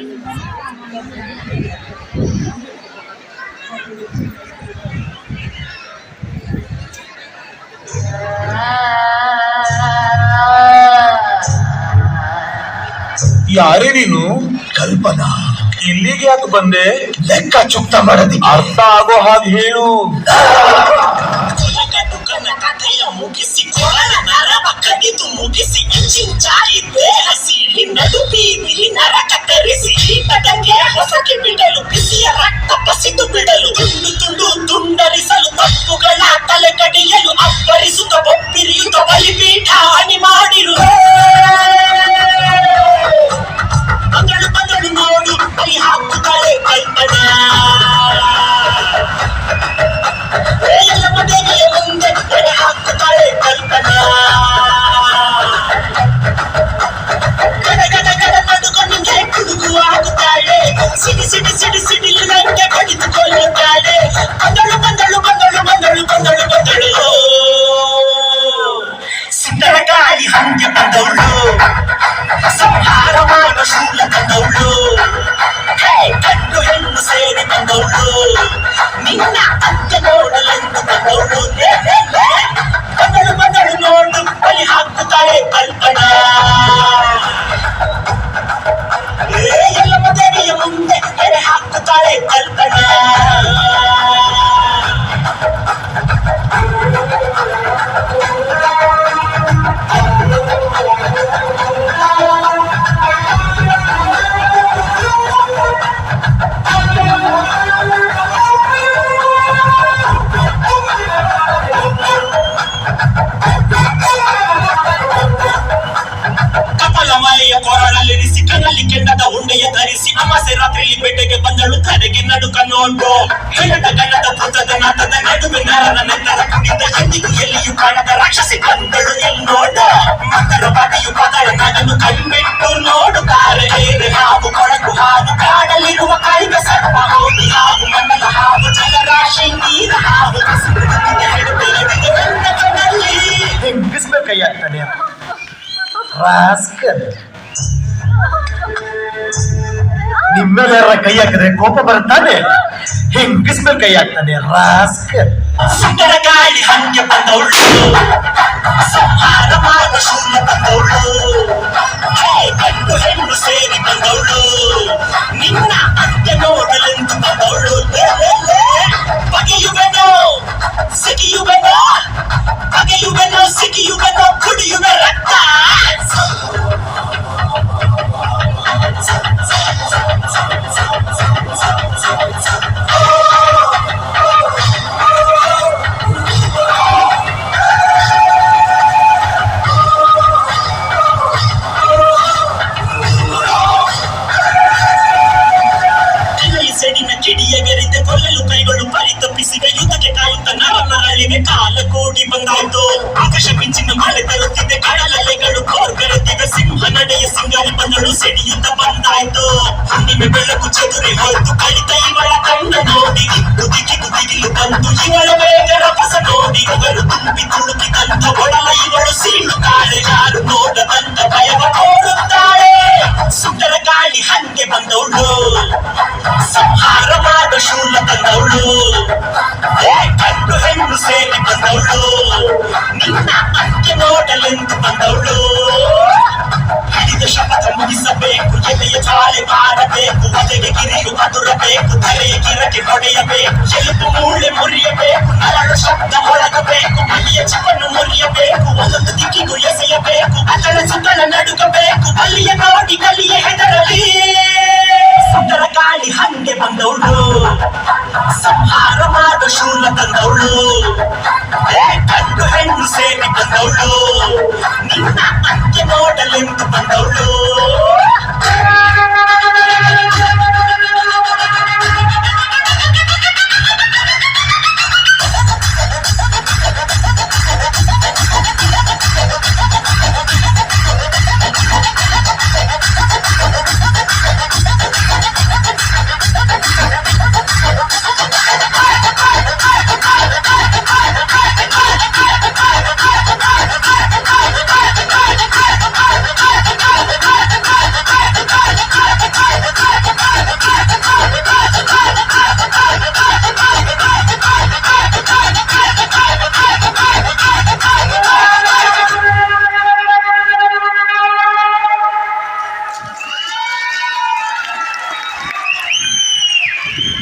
ಯಾರೇ ನೀನು? ಕಲ್ಪನಾ. ಇಲ್ಲಿಗೆ ಯಾಕೆ ಬಂದೆ? ಲೆಕ್ಕ ಚುಕ್ತ ಮಾಡದಿ ಅರ್ಥ ಆಗೋ ಹಾಗೆ ಹೇಳು. ಕಥೆಯ ಮುಗಿಸಿ ಕೊರಳ ನರವ ಕಡಿದು ಮುಗಿಸಿ ಚಿಂಚಾರಿ ದೇಹ ಸೀಳಿ ನಡುಬೀದಿಲಿ ನರಕ ತರಿಸಿ ಕೀಟದಂಗೆ ಹೊಸಕಿ ಬಿಡಲು ಬಿಸಿಯ ರಕ್ತ ಬಸಿದು ಬಿಡಲು ತುಂಡು ತುಂಡು ತುಂಡರಿಸಲು ತಪ್ಪುಗಳ ತಲೆ ಕಡಿಯಲು ಅಬ್ಬರಿಸುತ್ತ ಬೊಬ್ಬಿರಿಯುತ್ತ ಬಲಿಪೀಠ ಹಾನಿ ಮಾಡಿರು. ಬಂದಳು ಬಂದಳು ನೋಡು ಬಲಿ ಹಾಕುತ್ತಾಳೆ ಕಲ್ಪನಾ. ಎಲ್ಲಮ್ಮ ದೇವಿಯ ಮುಂದೆ ಎಡೆ ಹಾಕುತ್ತಾಳೆ ಕಲ್ಪನಾ. ಗಡ ಗಡ ಗಡ ನಡುಕೊಂಡು ಕುಡುಕು ಆಗುತ್ತಾಳೆ. ಸಿಡಿ ಸಿಡಿ ಸಿಡಿ ಸಿಡಿಲು ನಂಗೆ ಕಡಿದುಕೊಳ್ಳುತ್ತಾಳೆ. ಬಂದಳು ಬಂದಳು ಬಂದಳು ಬಂದಳು ಬಂದಳು ಬಂದಳು ಸುಂದರ ಗಾಳಿ ಹಂಗೆ ಬಂದವಳು. ಸಂಹಾರ ಮಾಡೋ ಶೂಲ ಬಂದವಳು. ಗಂಡು ಹೆಣ್ಣು ಸೇರಿ ಬಂದವಳು. ನಿನ್ನ ಅಂತ್ಯ ನೋಡಲೆಂದು ಬಂದವಳು. ಬಂದಳು ಬಂದಳು ನೋಡು ಬಲಿ ಹಾಕುತ್ತಾಳೆ ಕಲ್ಪನಾ. ಎಲ್ಲಮ್ಮ ದೇವಿಯ ಮುಂದೆ ಎಡೆ ಹಾಕುತ್ತಾಳೆ ಕಲ್ಪನಾ. ಕೊರಳಲ್ಲಿರಿಸಿ ಕಣ್ಣಲ್ಲಿ ಕೆಂಡದ ಉಂಡೆಯ ಧರಿಸಿ ಅಮಾಸೆ ರಾತ್ರಿಯಲ್ಲಿ ಬೇಟೆಗೆ ಬಂದಳು. ಕಡೆಗೆ ನಡುಕ ನೋಡು ಹೆಣದ ಗಣದ ಭೂತದ ನಾಟದ ನಡುವೆ ನರನ ನೆಂದರ ಕುಡಿದ ಎಂದಿಗೂ ಎಲ್ಲಿಯೂ ಕಾಣದ ರಾಕ್ಷಸಿ ಬಂದಳು ಎಲ್ಲಿ ನೋಡು. ಮಕರ ಬದಿಯು ಪದರ ನಗನು ಕಣ್ಬಿಟ್ಟು ನೋಡುತ್ತಾರೆ. ಏರೆ ಹಾವು ಕೊಳಕು ಹಾವು ಕಾಡಲಿರುವ ಕಾಳಿಗ ಸರ್ಪ ಹೋಗಿ ಹಾವು ಮಣ್ಣಲ ಹಾವು ಜಲರಾಶಿ ನೀರ ಹಾವು ಬಿಸ್ಬೇಕು ಕೈ ಆಗ್ತಾನೆ ರಾಸ್ಕಲ್. ನಿಮ್ಮೆಲ್ಲ ಕೈ ಹಾಕಿದ್ರೆ ಕೋಪ ಬರುತ್ತಾನೆ. ಬಿಸ್ಬೇಕು ಕೈ ಹಾಕ್ತಾನೆ ರಾಸ್ಕಲ್. ಸುಂದರ ಗಾಳಿ ಹಂಗೆ ಬಂದವಳು. ಸಂಹಾರ ಮಾಡ ಶೂನ್ಯ ಬಂದವಳು. ಗಂಡು ಹೆಣ್ಣು ಸೇರಿ ಬಂದವಳು. ನಿನ್ನ ಅಂತ್ಯ ನೋಡಲೆಂದು ಬಂದವಳು. ಬಗೆಯುವೆನೋ ಸಿಗಿಯುವೆನೋ ಬಗೆಯುವೆನೋ ಸಿಗಿಯುವೆನೋ ಕುಡಿಯುವೆ ರಕ್ತ. ಸೆಡಿನ ಕಿಡಿಯ ಗೆರಿತೆ ಕೊಲ್ಲಲು ಕೈಗಳು ಪರಿತಪ್ಪಿಸಿವೆ. ಯುದ್ಧಕ್ಕೆ ಕಾಯುತ್ತ ನರನರಳಿಗೆ ಕಾಲ ಕೂಡಿ ಬಂದಾಯ್ತು. ಆಕಾಶ ಮಿಂಚಿನ ಮಳೆ ತರುತ್ತಿದೆ. ಕಡಲಲೆಗಳು ಕೋರ್ಗರೆದಿವೆ. ಸಿಂಹ ನಡೆಯ ಸಿಂಗಾರಿ ಬಂದಳು ಸೆಡಿಯುತ್ತ ಬಂದಾಯ್ತು. ಹುಣ್ಣಿಮೆ ಬೆಳಕು ಚದುರಿ ಹೋಯ್ತು. ಕಳಿತ ಇವಳ ಕಣ್ಣ ನೋಡಿ ಕುದಿಗಿದು ದಿಗಿಲು ಬಂತು. ಇವಳ ಬೇಗ ರಭಸ ನೋಡಿ ಅವರು ತುಂಬಿ ತುಳುಕಿದಂತ ಒಡಲ ಇವಳು ಸೀಳುತ್ತಾಳೆ. ಯಾರು ನೋಡದಂತ ಭಯವ ತೋರುತ್ತಾಳೆ. ಸುಂದರ ಗಾಳಿ ಹಂಗೆ ಬಂದವಳು. ಸಂಹಾರ ಮಾಡ ಶೂಲ ತಂದವಳು. ಗಂಡು ಹೆಣ್ಣು ಸೇರಿ ಬಂದವಳು. ನಿನ್ನ ಅಂತ್ಯ ನೋಡಲೆಂದು ಬಂದವಳು. ಹಿಡಿದ ಶಪಥ ಮುಗಿಸಬೇಕು. ಎದೆಯ ಜ್ವಾಲೆ ಮಾಡಬೇಕು. ಒದೆಗೆ ಗಿರಿಯು ಮಧುರಬೇಕು. ತಲೆಯ ಗಿರಕ್ಕೆ ಹೊಡೆಯಬೇಕು. ಎಲುಬು ಮೂಳೆ ಮುರಿಯಬೇಕು. ನರಳು ಶಬ್ದ ಮೊಳಗಬೇಕು. ಮನೆಯ ಚಿಪ್ಪನ್ನು ಮುರಿಯಬೇಕು. ಒಂದೊಂದು ದಿಕ್ಕಿಗೂ ಎಸೆಯಬೇಕು. ಅದರ ಸುತ್ತಲ ನಡುಗಬೇಕು. ಅಲ್ಲಿಯ ನೋಡಿ